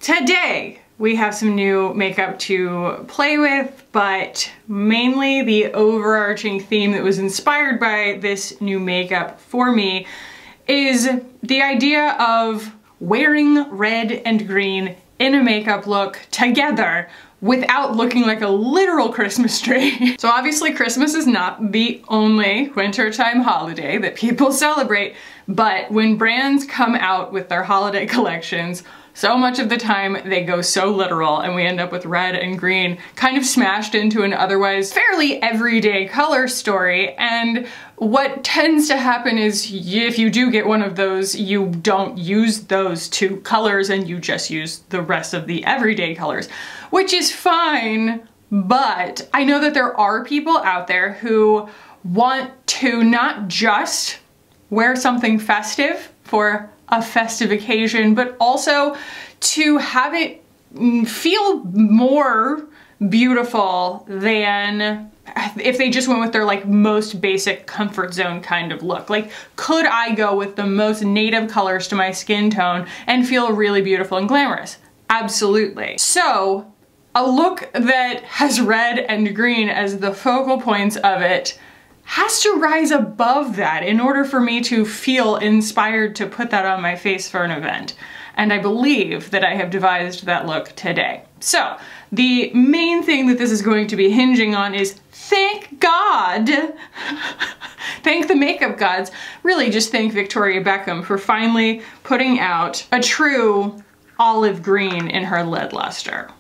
Today, we have some new makeup to play with, but mainly the overarching theme that was inspired by this new makeup for me is the idea of wearing red and green in a makeup look together without looking like a literal Christmas tree. So obviously Christmas is not the only wintertime holiday that people celebrate, but when brands come out with their holiday collections, so much of the time they go so literal and we end up with red and green kind of smashed into an otherwise fairly everyday color story. And what tends to happen is if you do get one of those, you don't use those two colors and you just use the rest of the everyday colors, which is fine. But I know that there are people out there who want to not just wear something festive for a festive occasion, but also to have it feel more beautiful than if they just went with their like most basic comfort zone kind of look. Like, could I go with the most native colors to my skin tone and feel really beautiful and glamorous? Absolutely. So a look that has red and green as the focal points of it has to rise above that in order for me to feel inspired to put that on my face for an event. And I believe that I have devised that look today. So the main thing that this is going to be hinging on is, thank God, thank the makeup gods, really just thank Victoria Beckham for finally putting out a true olive green in her Lid Lustre.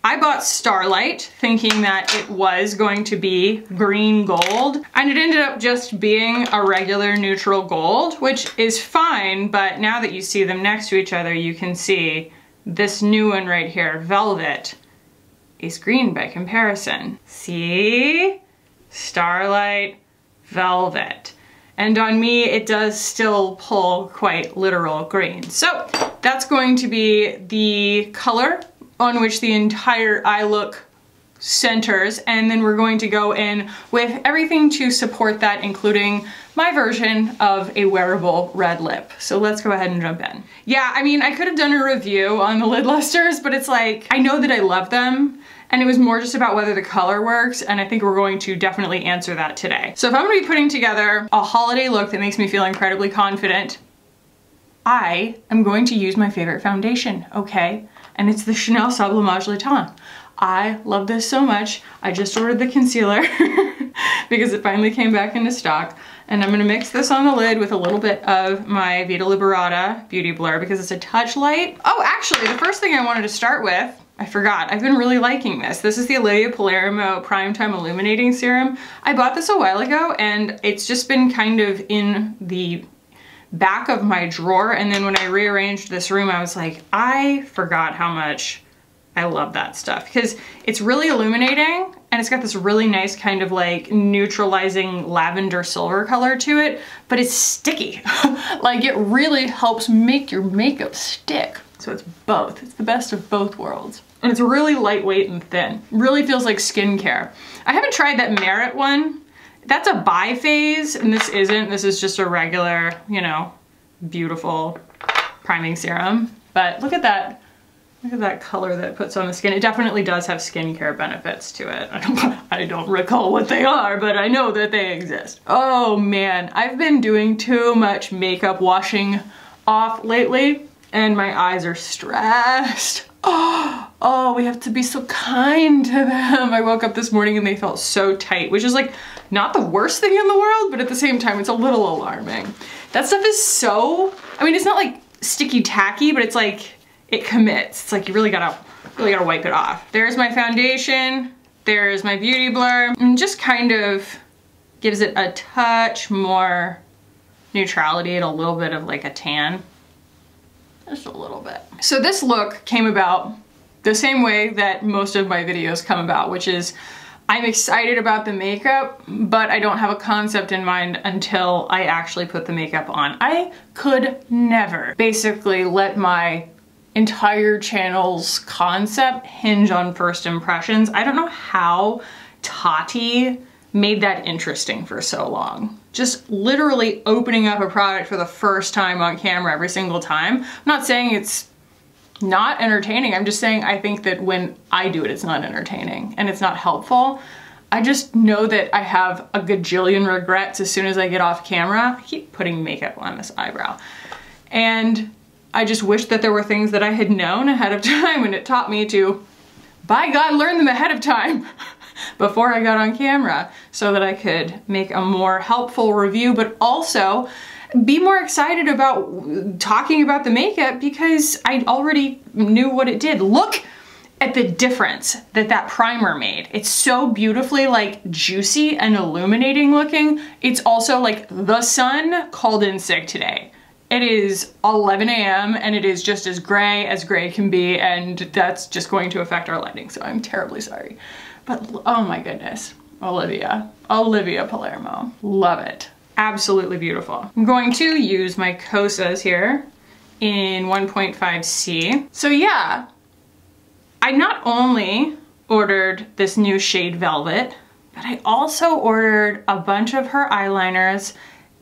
I bought Starlight thinking that it was going to be green gold, and it ended up just being a regular neutral gold, which is fine, but now that you see them next to each other, you can see this new one right here, Velvet, is green by comparison. See? Starlight, Velvet. And on me, it does still pull quite literal green. So that's going to be the color on which the entire eye look centers, and then we're going to go in with everything to support that, including my version of a wearable red lip. So let's go ahead and jump in. Yeah, I mean, I could have done a review on the Lid Lustres, but it's like, I know that I love them, and it was more just about whether the color works, and I think we're going to definitely answer that today. So if I'm gonna be putting together a holiday look that makes me feel incredibly confident, I am going to use my favorite foundation, okay? And it's the Chanel Sublimage Le Temps. I love this so much. I just ordered the concealer because it finally came back into stock. And I'm gonna mix this on the lid with a little bit of my Vita Liberata Beauty Blur because it's a touch light. Oh, actually, the first thing I wanted to start with, I forgot. I've been really liking this. This is the Olivia Palermo Primetime Illuminating Serum. I bought this a while ago and it's just been kind of in the back of my drawer, and then when I rearranged this room, I was like, I forgot how much I love that stuff because it's really illuminating and it's got this really nice kind of like neutralizing lavender silver color to it, but it's sticky. Like, it really helps make your makeup stick. So it's both. It's the best of both worlds. And it's really lightweight and thin. Really feels like skincare. I haven't tried that Merit one. That's a bi-phase, and this isn't. This is just a regular, you know, beautiful priming serum. But look at that. Look at that color that it puts on the skin. It definitely does have skincare benefits to it. I don't recall what they are, but I know that they exist. Oh man, I've been doing too much makeup washing off lately, and my eyes are stressed. Oh, we have to be so kind to them. I woke up this morning and they felt so tight, which is like not the worst thing in the world, but at the same time, it's a little alarming. That stuff is so, I mean, it's not like sticky tacky, but it's like, it commits. It's like you really gotta wipe it off. There's my foundation. There's my Beauty Blur. And just kind of gives it a touch more neutrality and a little bit of like a tan. Just a little bit. So this look came about the same way that most of my videos come about, which is I'm excited about the makeup, but I don't have a concept in mind until I actually put the makeup on. I could never basically let my entire channel's concept hinge on first impressions. I don't know how Tati made that interesting for so long. Just literally opening up a product for the first time on camera every single time. I'm not saying it's not entertaining. I'm just saying I think that when I do it, it's not entertaining and it's not helpful. I just know that I have a gajillion regrets as soon as I get off camera. I keep putting makeup on this eyebrow. And I just wish that there were things that I had known ahead of time, and it taught me to, by God, learn them ahead of time before I got on camera so that I could make a more helpful review, but also be more excited about talking about the makeup because I already knew what it did. Look at the difference that that primer made. It's so beautifully like juicy and illuminating looking. It's also like the sun called in sick today. It is 11 a.m. and it is just as gray can be, and that's just going to affect our lighting, so I'm terribly sorry. But oh my goodness, Olivia Palermo, love it. Absolutely beautiful. I'm going to use my Kosas here in 1.5C. So yeah, I not only ordered this new shade Velvet, but I also ordered a bunch of her eyeliners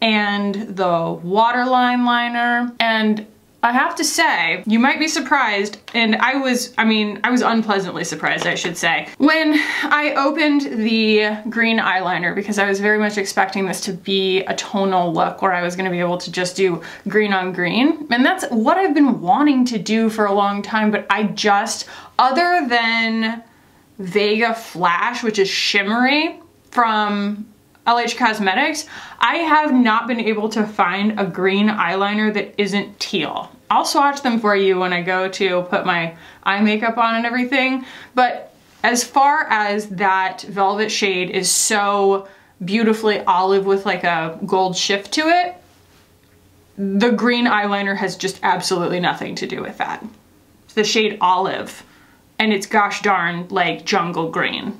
and the waterline liner. And I have to say, you might be surprised, and I was unpleasantly surprised, I should say, when I opened the green eyeliner, because I was very much expecting this to be a tonal look where I was gonna be able to just do green on green. And that's what I've been wanting to do for a long time, but I just, other than Vega Flash, which is shimmery from LH Cosmetics, I have not been able to find a green eyeliner that isn't teal. I'll swatch them for you when I go to put my eye makeup on and everything, but as far as that Velvet shade is so beautifully olive with like a gold shift to it, the green eyeliner has just absolutely nothing to do with that. It's the shade Olive, and it's gosh darn like jungle green.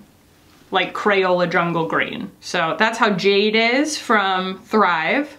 Like Crayola jungle green. So that's how Jade is from Thrive.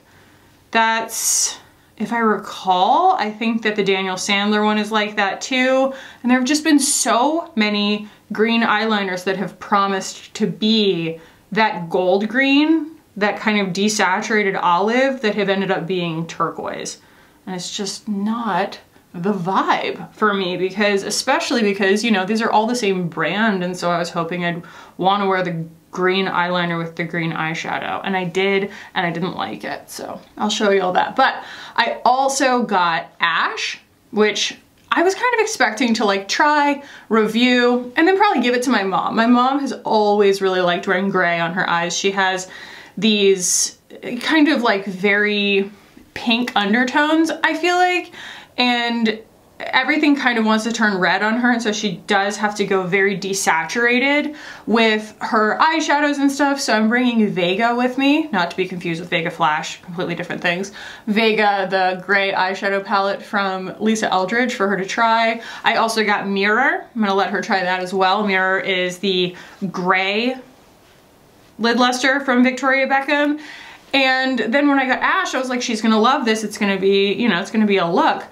That's, if I recall, I think that the Daniel Sandler one is like that too. And there have just been so many green eyeliners that have promised to be that gold green, that kind of desaturated olive, that have ended up being turquoise. And it's just not the vibe for me, because especially because, you know, these are all the same brand, and so I was hoping I'd want to wear the green eyeliner with the green eyeshadow, and I did, and I didn't like it, so I'll show you all that. But I also got Ash, which I was kind of expecting to like try, review, and then probably give it to my mom. My mom has always really liked wearing gray on her eyes. She has these kind of like very pink undertones, I feel like, and everything kind of wants to turn red on her, and so she does have to go very desaturated with her eyeshadows and stuff. So I'm bringing Vega with me, not to be confused with Vega Flash, completely different things. Vega, the gray eyeshadow palette from Lisa Eldridge, for her to try. I also got Mirror. I'm gonna let her try that as well. Mirror is the gray Lid Lustre from Victoria Beckham. And then when I got Ash, I was like, she's gonna love this. It's gonna be, you know, it's gonna be a look.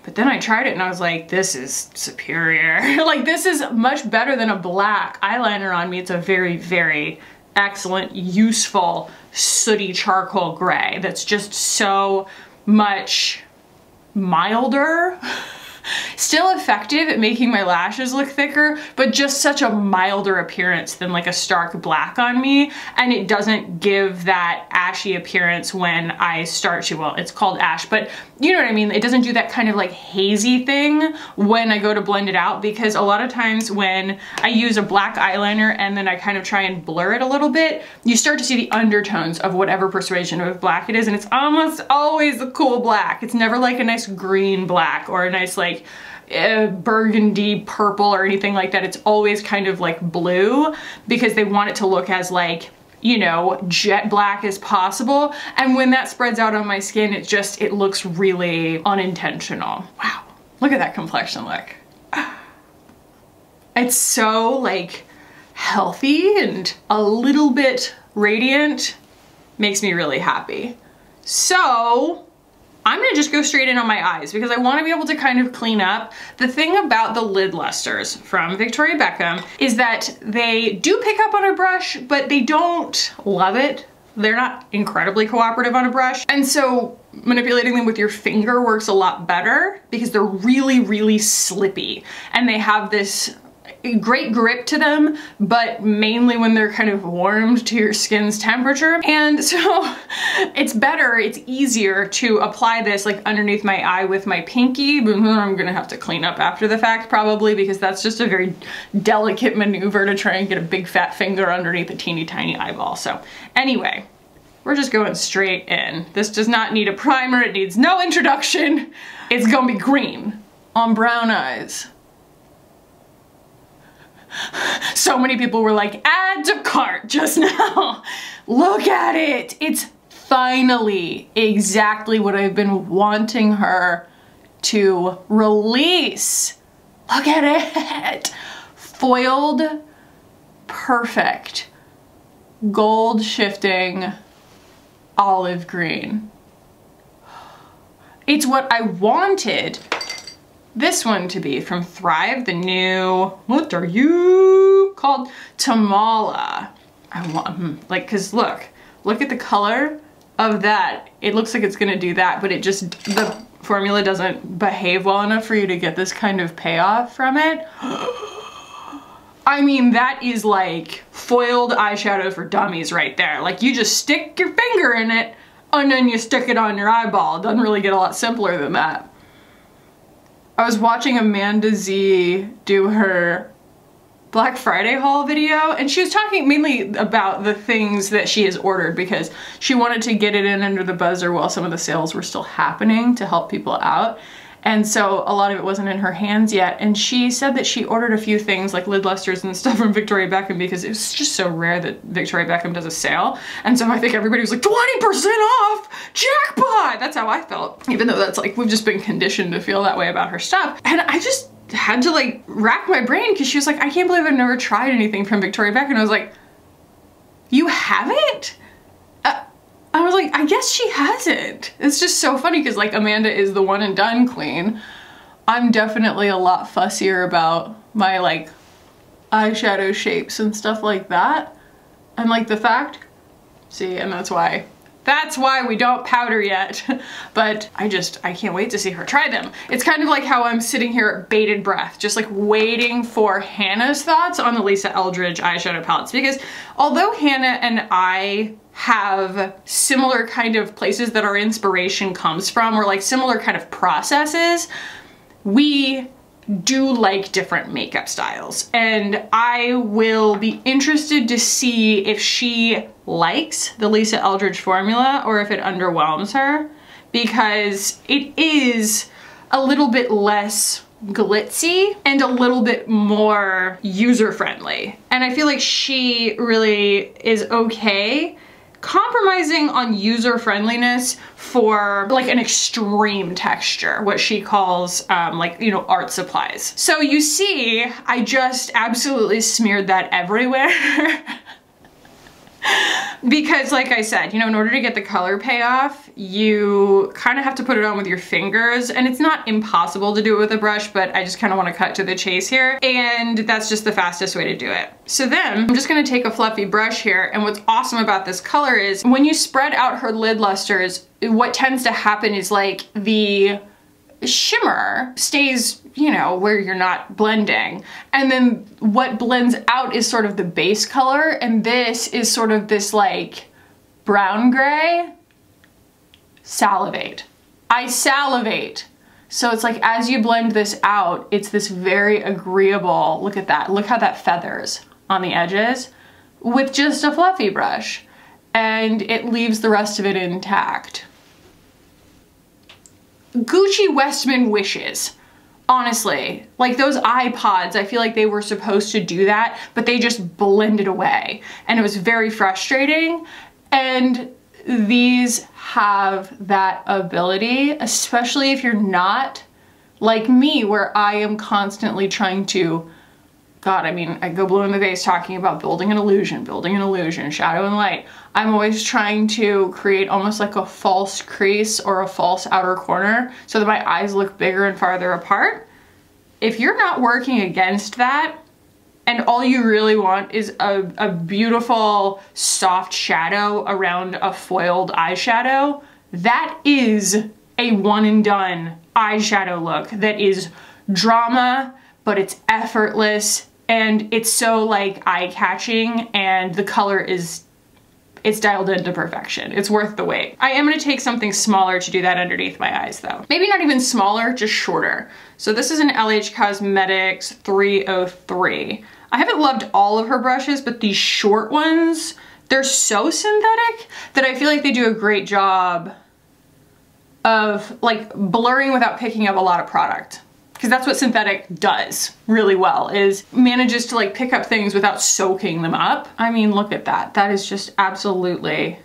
But then I tried it and I was like, this is superior. Like, this is much better than a black eyeliner on me. It's a very, very excellent, useful, sooty charcoal gray that's just so much milder. Still effective at making my lashes look thicker, but just such a milder appearance than like a stark black on me. And it doesn't give that ashy appearance when I start to, well, it's called Ash, but you know what I mean? It doesn't do that kind of like hazy thing when I go to blend it out, because a lot of times when I use a black eyeliner and then I kind of try and blur it a little bit, you start to see the undertones of whatever persuasion of black it is, and it's almost always a cool black. It's never like a nice green black or a nice like burgundy purple or anything like that. It's always kind of like blue, because they want it to look as like, you know, jet black as possible. And when that spreads out on my skin, it looks really unintentional. Wow, look at that complexion look. It's so like healthy and a little bit radiant. Makes me really happy. So I'm gonna just go straight in on my eyes because I wanna be able to kind of clean up. The thing about the Lid Lustres from Victoria Beckham is that they do pick up on a brush, but they don't love it. They're not incredibly cooperative on a brush. And so manipulating them with your finger works a lot better because they're really, really slippy and they have this great grip to them, but mainly when they're kind of warmed to your skin's temperature. And so it's better, it's easier to apply this like underneath my eye with my pinky. I'm gonna have to clean up after the fact probably, because that's just a very delicate maneuver to try and get a big fat finger underneath a teeny tiny eyeball. So anyway, we're just going straight in. This does not need a primer, it needs no introduction. It's gonna be green on brown eyes. So many people were like, add to cart just now. Look at it. It's finally exactly what I've been wanting her to release. Look at it. Foiled, perfect, gold shifting, olive green. It's what I wanted this one to be from Thrive, the new, what are you called? Tamala. I want, like, cause look at the color of that. It looks like it's gonna do that, but it just, the formula doesn't behave well enough for you to get this kind of payoff from it. I mean, that is like foiled eyeshadow for dummies right there. Like you just stick your finger in it and then you stick it on your eyeball. It doesn't really get a lot simpler than that. I was watching Amanda Z do her Black Friday haul video, and she was talking mainly about the things that she has ordered because she wanted to get it in under the buzzer while some of the sales were still happening to help people out. And so a lot of it wasn't in her hands yet. And she said that she ordered a few things like Lid Lustres and stuff from Victoria Beckham because it was just so rare that Victoria Beckham does a sale. And so I think everybody was like, 20% off, jackpot! That's how I felt. Even though that's like, we've just been conditioned to feel that way about her stuff. And I just had to like rack my brain because she was like, I can't believe I've never tried anything from Victoria Beckham. And I was like, you haven't? I was like, I guess she hasn't. It's just so funny because like Amanda is the one and done queen. I'm definitely a lot fussier about my like eyeshadow shapes and stuff like that. And like the fact, see, and that's why we don't powder yet. But I can't wait to see her try them. It's kind of like how I'm sitting here at bated breath, just like waiting for Hannah's thoughts on the Lisa Eldridge eyeshadow palettes. Because although Hannah and I have similar kind of places that our inspiration comes from, or like similar kind of processes, we do like different makeup styles. And I will be interested to see if she likes the Lisa Eldridge formula or if it underwhelms her, because it is a little bit less glitzy and a little bit more user-friendly. And I feel like she really is okay compromising on user-friendliness for like an extreme texture, what she calls like, you know, art supplies. So you see, I just absolutely smeared that everywhere. Because like I said, you know, in order to get the color payoff, you kind of have to put it on with your fingers, and it's not impossible to do it with a brush, but I just kind of want to cut to the chase here, and that's just the fastest way to do it. So then I'm just going to take a fluffy brush here, and what's awesome about this color is when you spread out her lid lustres, what tends to happen is like the shimmer stays, you know, where you're not blending. And then what blends out is sort of the base color, and this is sort of this like brown gray. Salivate. I salivate. So it's like as you blend this out, it's this very agreeable, look at that, look how that feathers on the edges with just a fluffy brush, and it leaves the rest of it intact. Gucci Westman wishes. Honestly, like those iPods, I feel like they were supposed to do that, but they just blended away, and it was very frustrating. And these have that ability, especially if you're not like me, where I am constantly trying to, God, I mean, I go blue in the face talking about building an illusion, shadow and light. I'm always trying to create almost like a false crease or a false outer corner so that my eyes look bigger and farther apart. If you're not working against that, and all you really want is a beautiful soft shadow around a foiled eyeshadow, that is a one and done eyeshadow look that is drama, but it's effortless and it's so like eye-catching, and the color is, it's dialed into perfection. It's worth the wait. I am gonna take something smaller to do that underneath my eyes though. Maybe not even smaller, just shorter. So this is an LH Cosmetics 303. I haven't loved all of her brushes, but these short ones, they're so synthetic that I feel like they do a great job of like blurring without picking up a lot of product. Because that's what synthetic does really well, is manages to like pick up things without soaking them up. I mean, look at that. That is just absolutely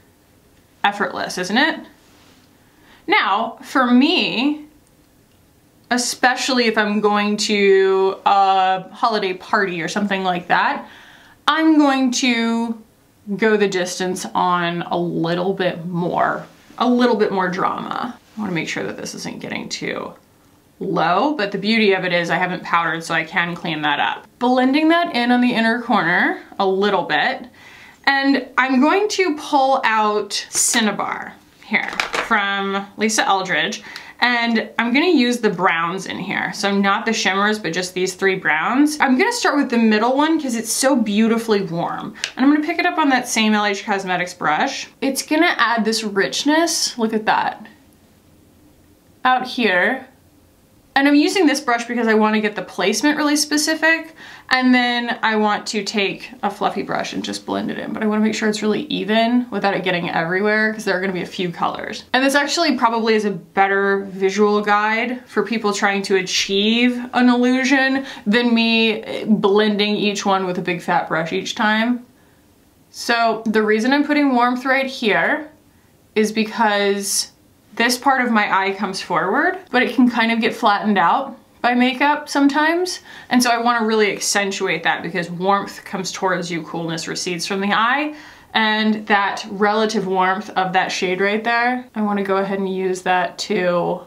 effortless, isn't it? Now, for me, especially if I'm going to a holiday party or something like that, I'm going to go the distance on a little bit more drama. I want to make sure that this isn't getting too low, but the beauty of it is I haven't powdered, so I can clean that up. Blending that in on the inner corner a little bit, and I'm going to pull out Cinnabar here from Lisa Eldridge, and I'm gonna use the browns in here. So not the shimmers, but just these three browns. I'm gonna start with the middle one because it's so beautifully warm. And I'm gonna pick it up on that same LH Cosmetics brush. It's gonna add this richness, look at that, out here. And I'm using this brush because I want to get the placement really specific, and then I want to take a fluffy brush and just blend it in, but I want to make sure it's really even without it getting everywhere because there are going to be a few colors. And this actually probably is a better visual guide for people trying to achieve an illusion than me blending each one with a big fat brush each time. So the reason I'm putting warmth right here is because this part of my eye comes forward, but it can kind of get flattened out by makeup sometimes. And so I want to really accentuate that because warmth comes towards you, coolness recedes from the eye. And that relative warmth of that shade right there, I want to go ahead and use that to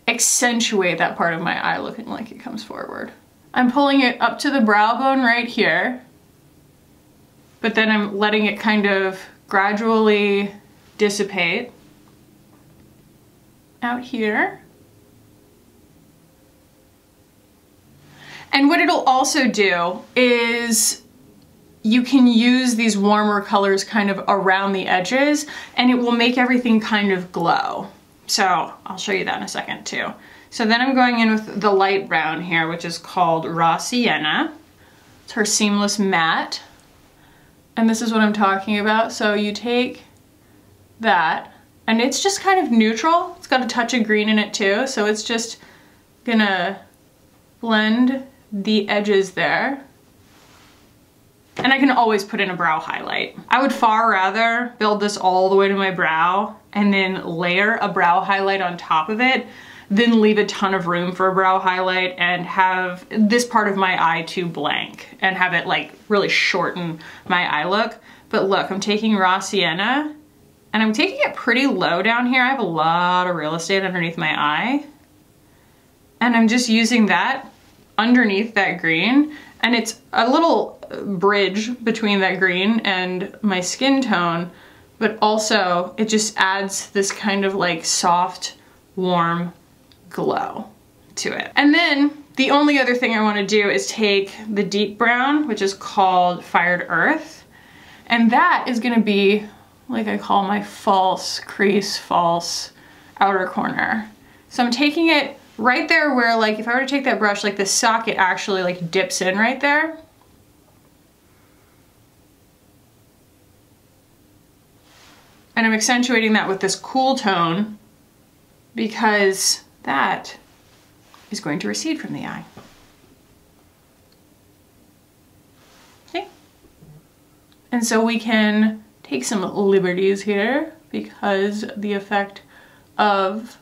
accentuate that part of my eye looking like it comes forward. I'm pulling it up to the brow bone right here, but then I'm letting it kind of gradually dissipate out here. And what it'll also do is you can use these warmer colors kind of around the edges and it will make everything kind of glow. So I'll show you that in a second too. So then I'm going in with the light brown here, which is called Raw Sienna. It's her Seamless Matte. And this is what I'm talking about. So you take that, and it's just kind of neutral. It's got a touch of green in it too, so it's just gonna blend the edges there. And I can always put in a brow highlight. I would far rather build this all the way to my brow and then layer a brow highlight on top of it than leave a ton of room for a brow highlight and have this part of my eye too blank and have it like really shorten my eye look. But look, I'm taking Raw Sienna and I'm taking it pretty low down here. I have a lot of real estate underneath my eye. And I'm just using that underneath that green. And it's a little bridge between that green and my skin tone, but also it just adds this kind of like soft, warm glow to it. And then the only other thing I want to do is take the deep brown, which is called Fired Earth. And that is going to be like I call my false crease, false outer corner. So I'm taking it right there where like if I were to take that brush, like the socket actually like dips in right there. And I'm accentuating that with this cool tone because that is going to recede from the eye. Okay. And so we can take some liberties here because the effect of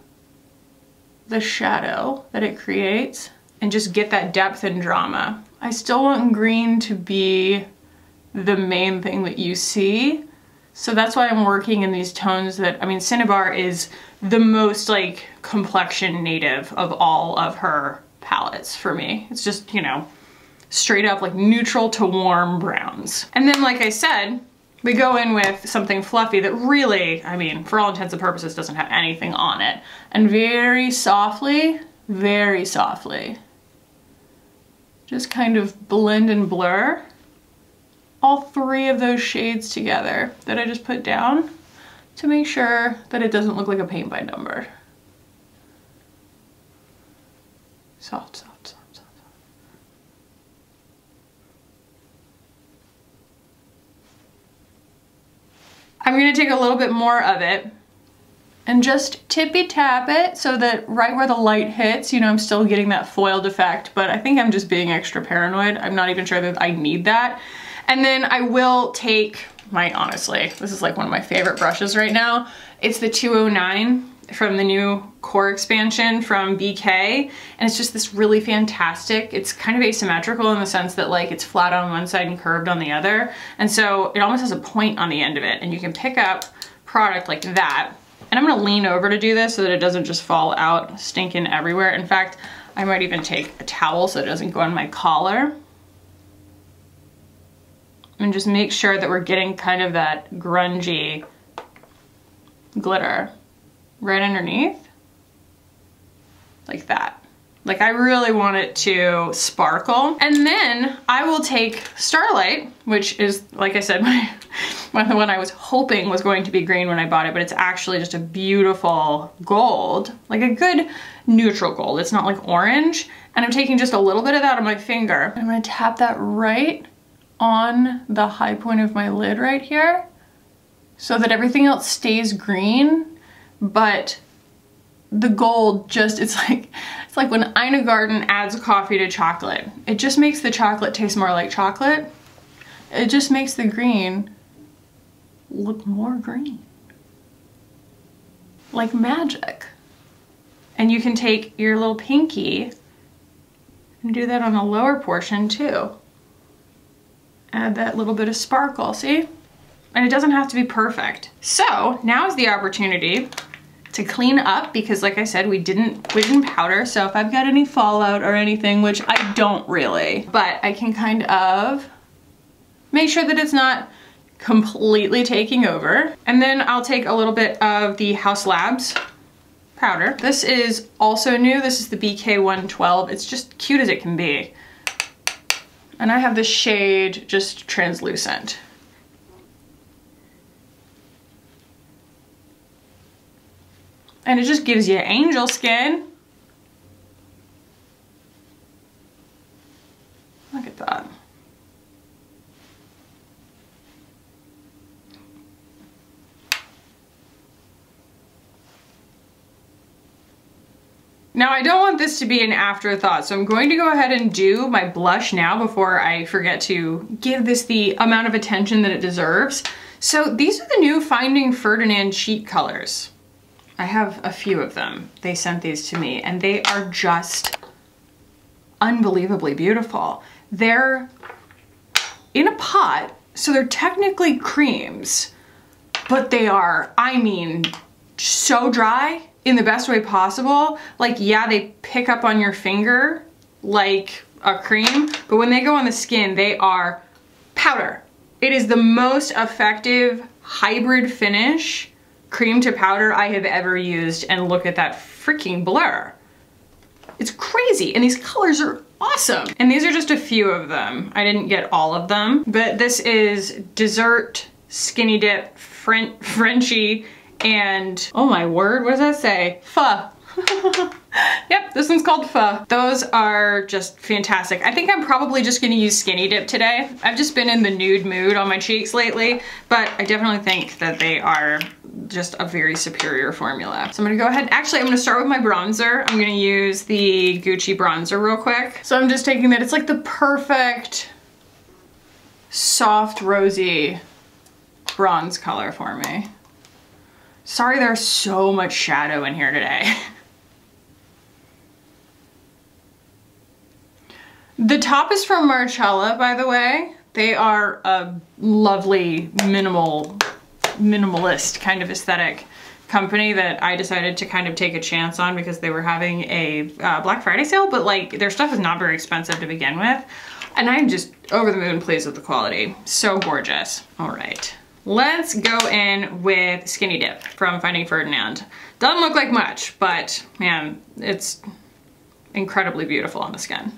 the shadow that it creates and just get that depth and drama. I still want green to be the main thing that you see. So that's why I'm working in these tones that, I mean, Cinnabar is the most like complexion native of all of her palettes for me. It's just, you know, straight up like neutral to warm browns. And then like I said, we go in with something fluffy that really, I mean, for all intents and purposes, doesn't have anything on it. And very softly, just kind of blend and blur all three of those shades together that I just put down to make sure that it doesn't look like a paint by number. Soft, soft, soft, soft. I'm gonna take a little bit more of it and just tippy tap it so that right where the light hits, you know, I'm still getting that foiled effect, but I think I'm just being extra paranoid. I'm not even sure that I need that. And then I will take honestly, this is like one of my favorite brushes right now. It's the 209 from the new core expansion from BK. And it's just this really fantastic, it's kind of asymmetrical in the sense that like it's flat on one side and curved on the other. And so it almost has a point on the end of it, and you can pick up product like that. And I'm gonna lean over to do this so that it doesn't just fall out stinking everywhere. In fact, I might even take a towel so it doesn't go on my collar. And just make sure that we're getting kind of that grungy glitter right underneath. Like that. Like I really want it to sparkle. And then I will take Starlight, which is, like I said, the one I was hoping was going to be green when I bought it, but it's actually just a beautiful gold, like a good neutral gold. It's not like orange. And I'm taking just a little bit of that on my finger. I'm gonna tap that right on the high point of my lid right here so that everything else stays green, but the gold just, it's like when Ina Garten adds coffee to chocolate. It just makes the chocolate taste more like chocolate. It just makes the green look more green. Like magic. And you can take your little pinky and do that on the lower portion too. Add that little bit of sparkle, see? And it doesn't have to be perfect. So now is the opportunity to clean up, because like I said, we didn't powder. So if I've got any fallout or anything, which I don't really, but I can kind of make sure that it's not completely taking over. And then I'll take a little bit of the House Labs powder. This is also new. This is the BK 112. It's just cute as it can be. And I have the shade just translucent. And it just gives you angel skin. Look at that. Now I don't want this to be an afterthought, so I'm going to go ahead and do my blush now before I forget to give this the amount of attention that it deserves. So these are the new Finding Ferdinand cheek colors. I have a few of them. They sent these to me and they are just unbelievably beautiful. They're in a pot, so they're technically creams, but they are, I mean, so dry in the best way possible. Like, yeah, they pick up on your finger like a cream, but when they go on the skin, they are powder. It is the most effective hybrid finish, cream to powder, I have ever used, and look at that freaking blur. It's crazy, and these colors are awesome. And these are just a few of them. I didn't get all of them, but this is Dessert, Skinny Dip, Frenchie, and oh my word, what does that say? Pho. Yep, this one's called Pho. Those are just fantastic. I think I'm probably just gonna use Skinny Dip today. I've just been in the nude mood on my cheeks lately, but I definitely think that they are just a very superior formula. So I'm gonna go ahead, actually I'm gonna start with my bronzer. I'm gonna use the Gucci bronzer real quick. So I'm just taking that, it's like the perfect soft rosy bronze color for me. Sorry there's so much shadow in here today. The top is from Marcella, by the way. They are a lovely minimalist kind of aesthetic company that I decided to kind of take a chance on because they were having a Black Friday sale, but like their stuff is not very expensive to begin with. And I'm just over the moon pleased with the quality. So gorgeous. All right. let's go in with Skinny Dip from Finding Ferdinand. Doesn't look like much, but man, it's incredibly beautiful on the skin.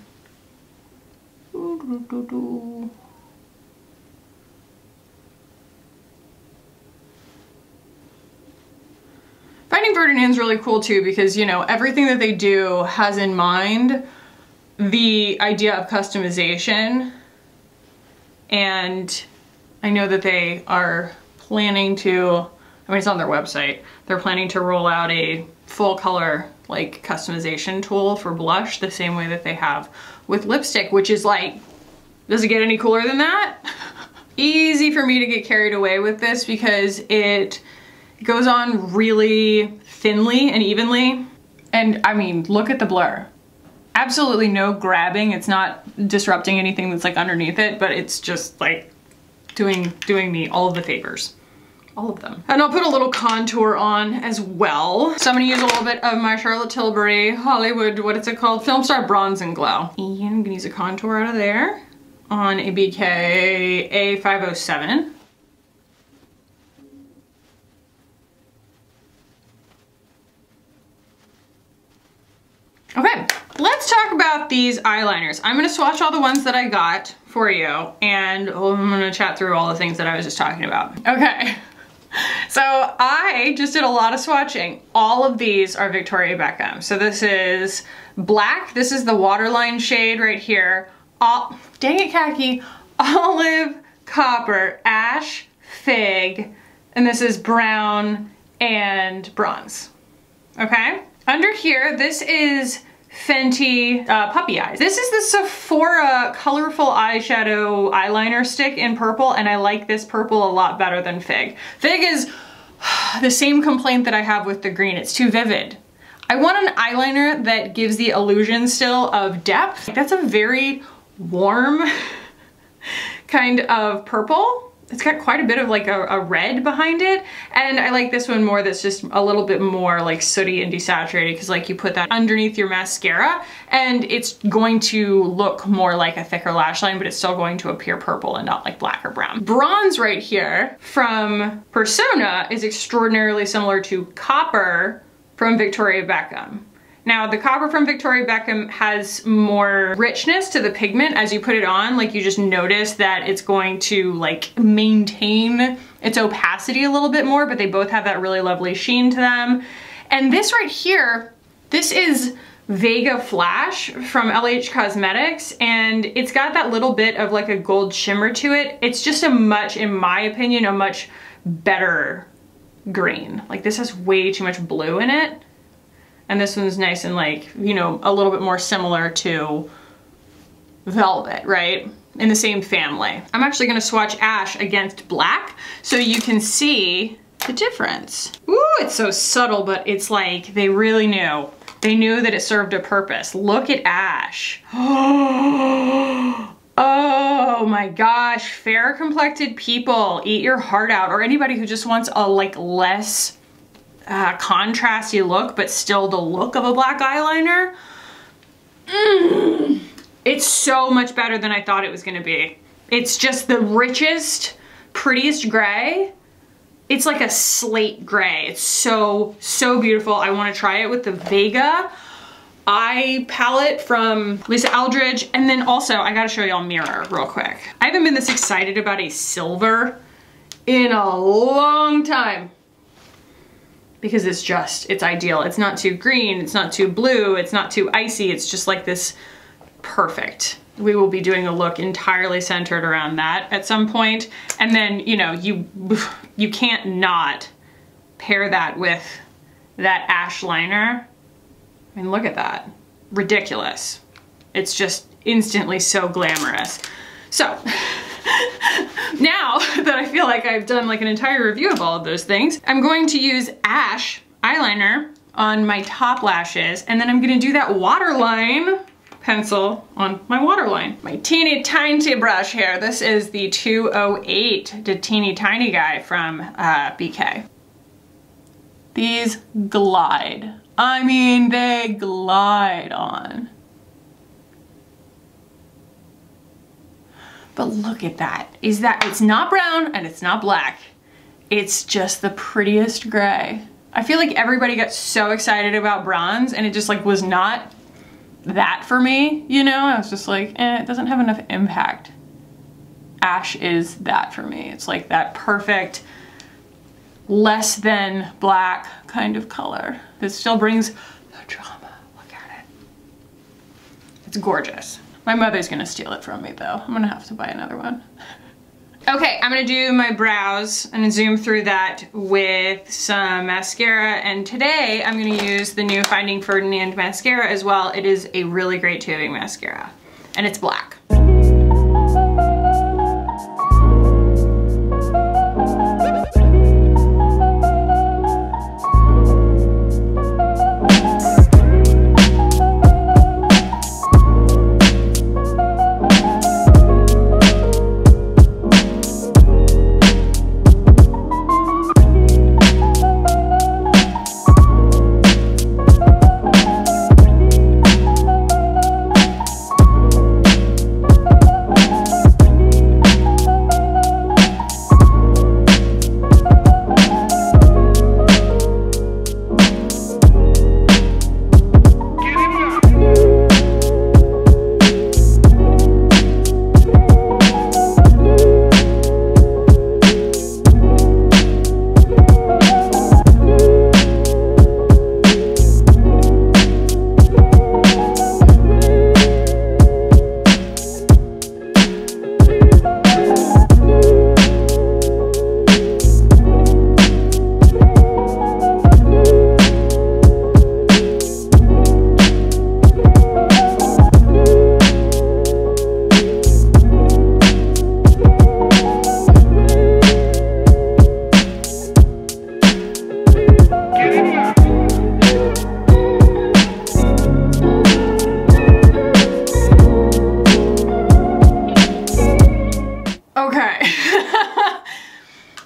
Finding Ferdinand's really cool too because, you know, everything that they do has in mind the idea of customization, and I know that they are planning to, I mean, it's on their website, they're planning to roll out a full color like customization tool for blush the same way that they have with lipstick, which is like, does it get any cooler than that? Easy for me to get carried away with this because it goes on really thinly and evenly. And I mean, look at the blur. Absolutely no grabbing. It's not disrupting anything that's like underneath it, but it's just like doing me all of the favors. All of them. And I'll put a little contour on as well. So I'm gonna use a little bit of my Charlotte Tilbury Hollywood, what is it called? Filmstar Bronze and Glow. And I'm gonna use a contour out of there on a BK A507. Okay, let's talk about these eyeliners. I'm gonna swatch all the ones that I got for you, and I'm gonna chat through all the things that I was just talking about. Okay, so I just did a lot of swatching. All of these are Victoria Beckham. So this is black, this is the waterline shade right here. Dang it, khaki, olive, copper, ash, fig, and this is brown and bronze, okay? Under here, this is Fenty Puppy Eyes. This is the Sephora colorful eyeshadow eyeliner stick in purple, and I like this purple a lot better than Fig. Fig is the same complaint that I have with the green. It's too vivid. I want an eyeliner that gives the illusion still of depth. That's a very warm kind of purple. It's got quite a bit of like a red behind it. And I like this one more that's just a little bit more like sooty and desaturated because like you put that underneath your mascara and it's going to look more like a thicker lash line, but it's still going to appear purple and not like black or brown. Bronze right here from Persona is extraordinarily similar to Copper from Victoria Beckham. Now the Copper from Victoria Beckham has more richness to the pigment as you put it on. Like you just notice that it's going to like maintain its opacity a little bit more, but they both have that really lovely sheen to them. And this right here, this is Vega Flash from LH Cosmetics, and it's got that little bit of like a gold shimmer to it. It's just a much, in my opinion, a much better green. Like this has way too much blue in it. And this one's nice and like, you know, a little bit more similar to Velvet, right? In the same family. I'm actually gonna swatch Ash against Black so you can see the difference. Ooh, it's so subtle, but it's like they really knew. They knew that it served a purpose. Look at Ash. Oh my gosh, fair complected people, eat your heart out, or anybody who just wants a like less contrasty look, but still the look of a black eyeliner. It's so much better than I thought it was gonna be. It's just the richest, prettiest gray. It's like a slate gray. It's so, so beautiful. I wanna try it with the Vega eye palette from Lisa Eldridge. And then also, I gotta show y'all Mirror real quick. I haven't been this excited about a silver in a long time. Because it's ideal. It's not too green, it's not too blue, it's not too icy, it's just like this perfect. We will be doing a look entirely centered around that at some point. And then, you know, you can't not pair that with that ash liner. I mean, look at that. Ridiculous. It's just instantly so glamorous. So, now that I feel like I've done like an entire review of all of those things, I'm going to use Ash eyeliner on my top lashes, and then I'm gonna do that waterline pencil on my waterline. My teeny tiny brush here. This is the 208, the teeny tiny guy from BK. These glide. I mean, they glide on. But look at that. It's not brown and it's not black. it's just the prettiest gray. I feel like everybody got so excited about bronze and it just like was not that for me, you know? I was just like, it doesn't have enough impact. Ash is that for me. It's like that perfect, less than black kind of color. This still brings the drama. Look at it. It's gorgeous. My mother's gonna steal it from me though. I'm gonna have to buy another one. Okay, I'm gonna do my brows and zoom through that with some mascara. And today I'm gonna use the new Finding Ferdinand mascara as well. It is a really great tubing mascara and it's black.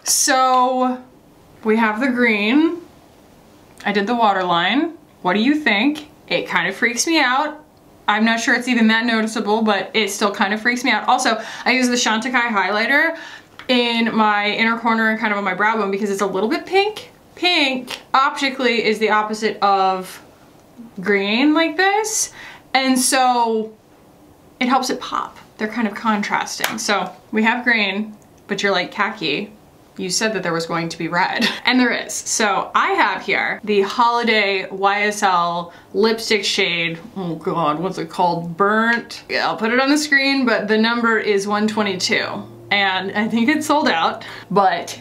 So we have the green. I did the waterline. What do you think? It kind of freaks me out. I'm not sure it's even that noticeable, but it still kind of freaks me out. Also, I use the Chantecaille highlighter in my inner corner and kind of on my brow bone because it's a little bit pink. Pink optically is the opposite of green like this. And so it helps it pop. They're kind of contrasting. So we have green, but you're like, khaki, you said that there was going to be red. And there is. So I have here the Holiday YSL lipstick shade. Oh God, what's it called? Burnt. Yeah, I'll put it on the screen, but the number is 122. And I think it's sold out, but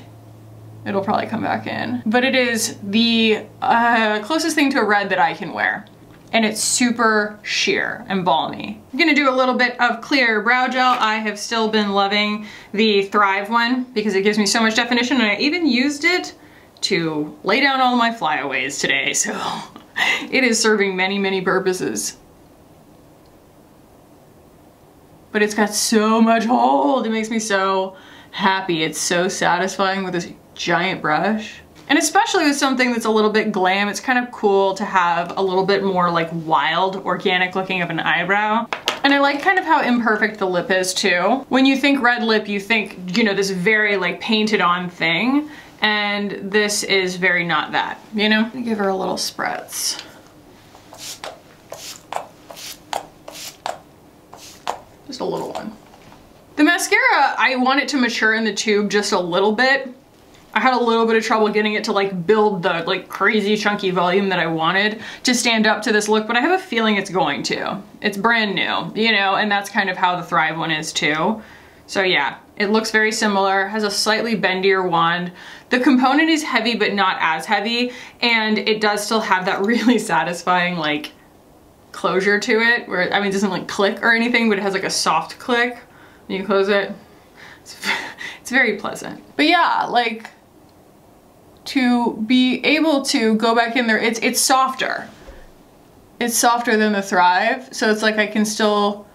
it'll probably come back in. But it is the closest thing to a red that I can wear. And it's super sheer and balmy. I'm gonna do a little bit of clear brow gel. I have still been loving the Thrive one because it gives me so much definition, and I even used it to lay down all my flyaways today, so it is serving many, many purposes. But it's got so much hold. It makes me so happy. It's so satisfying with this giant brush. And especially with something that's a little bit glam, it's kind of cool to have a little bit more like wild, organic looking of an eyebrow. And I like kind of how imperfect the lip is too. When you think red lip, you think, you know, this very like painted on thing. And this is very not that, you know? Give her a little spritz. Just a little one. The mascara, I want it to mature in the tube just a little bit. I had a little bit of trouble getting it to like build the like crazy chunky volume that I wanted to stand up to this look, but I have a feeling it's going to. It's brand new, you know, and that's kind of how the Thrive one is too. So yeah, it looks very similar, has a slightly bendier wand. The component is heavy, but not as heavy, and it does still have that really satisfying like closure to it, where, I mean, it doesn't like click or anything, but it has like a soft click when you close it. It's very pleasant. But yeah, like, to be able to go back in there, it's softer. It's softer than the Thrive, so it's like I can still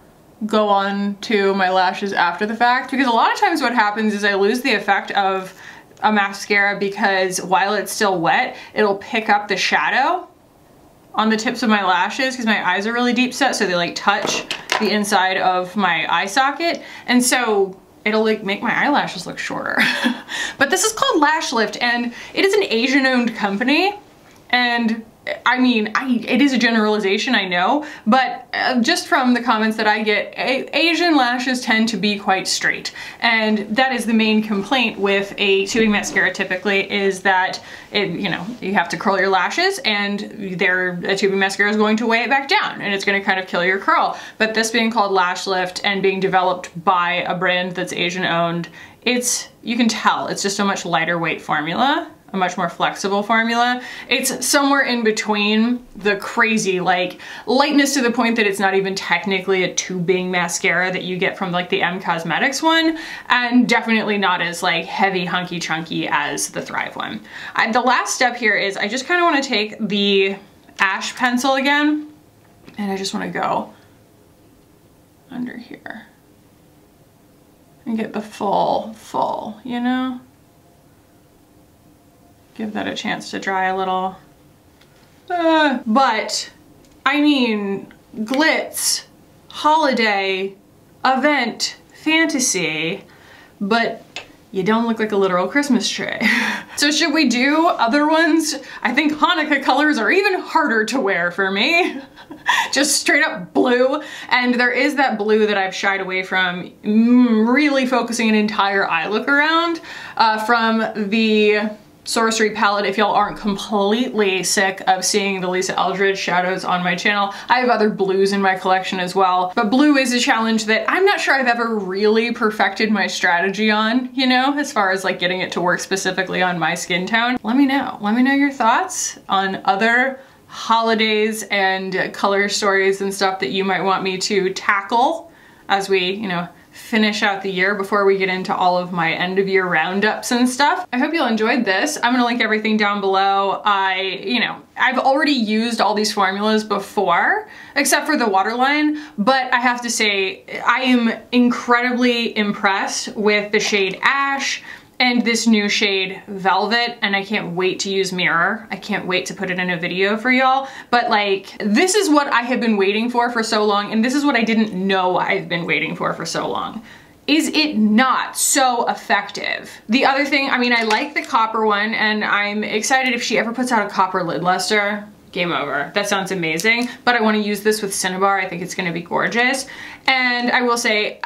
go on to my lashes after the fact, because a lot of times what happens is I lose the effect of a mascara because while it's still wet, it'll pick up the shadow on the tips of my lashes because my eyes are really deep set, so they like touch the inside of my eye socket, and so it'll like make my eyelashes look shorter. But this is called Lash Lift, and it is an Asian owned company. And I mean, it is a generalization, I know, but just from the comments that I get, Asian lashes tend to be quite straight. And that is the main complaint with a tubing mascara typically, is that you know, you have to curl your lashes, and a tubing mascara is going to weigh it back down, and it's going to kind of kill your curl. But this being called Lash Lift and being developed by a brand that's Asian owned, you can tell it's just a much lighter weight formula, a much more flexible formula. It's somewhere in between the crazy like lightness to the point that it's not even technically a tubing mascara that you get from like the M Cosmetics one, and definitely not as like heavy, hunky, chunky as the Thrive one. The last step here is I just kind of want to take the Ash pencil again, and I just want to go under here and get the full, you know? Give that a chance to dry a little. But, I mean, glitz, holiday, event, fantasy, but you don't look like a literal Christmas tree. So should we do other ones? I think Hanukkah colors are even harder to wear for me. Just straight up blue. And there is that blue that I've shied away from, really focusing an entire eye look around, from the Sorcery palette. If y'all aren't completely sick of seeing the Lisa Eldridge shadows on my channel, I have other blues in my collection as well. But blue is a challenge that I'm not sure I've ever really perfected my strategy on, you know, as far as like getting it to work specifically on my skin tone. Let me know your thoughts on other holidays and color stories and stuff that you might want me to tackle as we, you know, finish out the year before we get into all of my end of year roundups and stuff. I hope you all enjoyed this. I'm gonna link everything down below. I've already used all these formulas before, except for the waterline, but I have to say, I am incredibly impressed with the shade Ash and this new shade Velvet, and I can't wait to use Mirror. I can't wait to put it in a video for y'all. But like, this is what I have been waiting for so long, and this is what I didn't know I've been waiting for so long. Is it not so effective? The other thing, I mean, I like the copper one, and I'm excited if she ever puts out a copper Lid Lustre. Game over. That sounds amazing, but I want to use this with Cinnabar. I think it's going to be gorgeous. And I will say,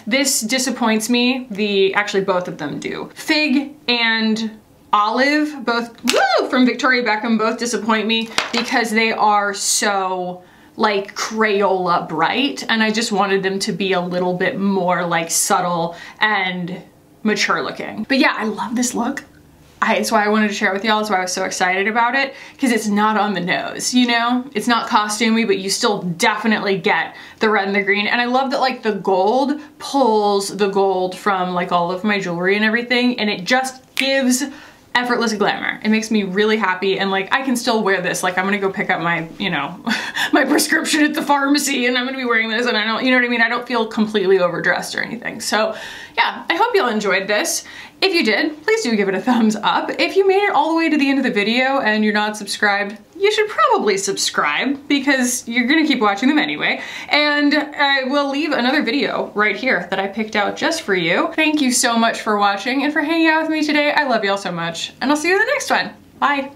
this disappoints me. Actually both of them do. Fig and Olive, both from Victoria Beckham, both disappoint me because they are so like Crayola bright, and I just wanted them to be a little bit more like subtle and mature looking. But yeah, I love this look. It's why I wanted to share it with y'all. That's why I was so excited about it, because it's not on the nose, you know? It's not costumey, but you still definitely get the red and the green. And I love that like the gold pulls the gold from like all of my jewelry and everything, and it just gives effortless glamour. It makes me really happy, and like I can still wear this. Like I'm gonna go pick up my, you know, my prescription at the pharmacy, and I'm gonna be wearing this, and I don't, you know what I mean? I don't feel completely overdressed or anything. So yeah, I hope y'all enjoyed this. If you did, please do give it a thumbs up. If you made it all the way to the end of the video and you're not subscribed, you should probably subscribe because you're gonna keep watching them anyway. And I will leave another video right here that I picked out just for you. Thank you so much for watching and for hanging out with me today. I love y'all so much, and I'll see you in the next one. Bye.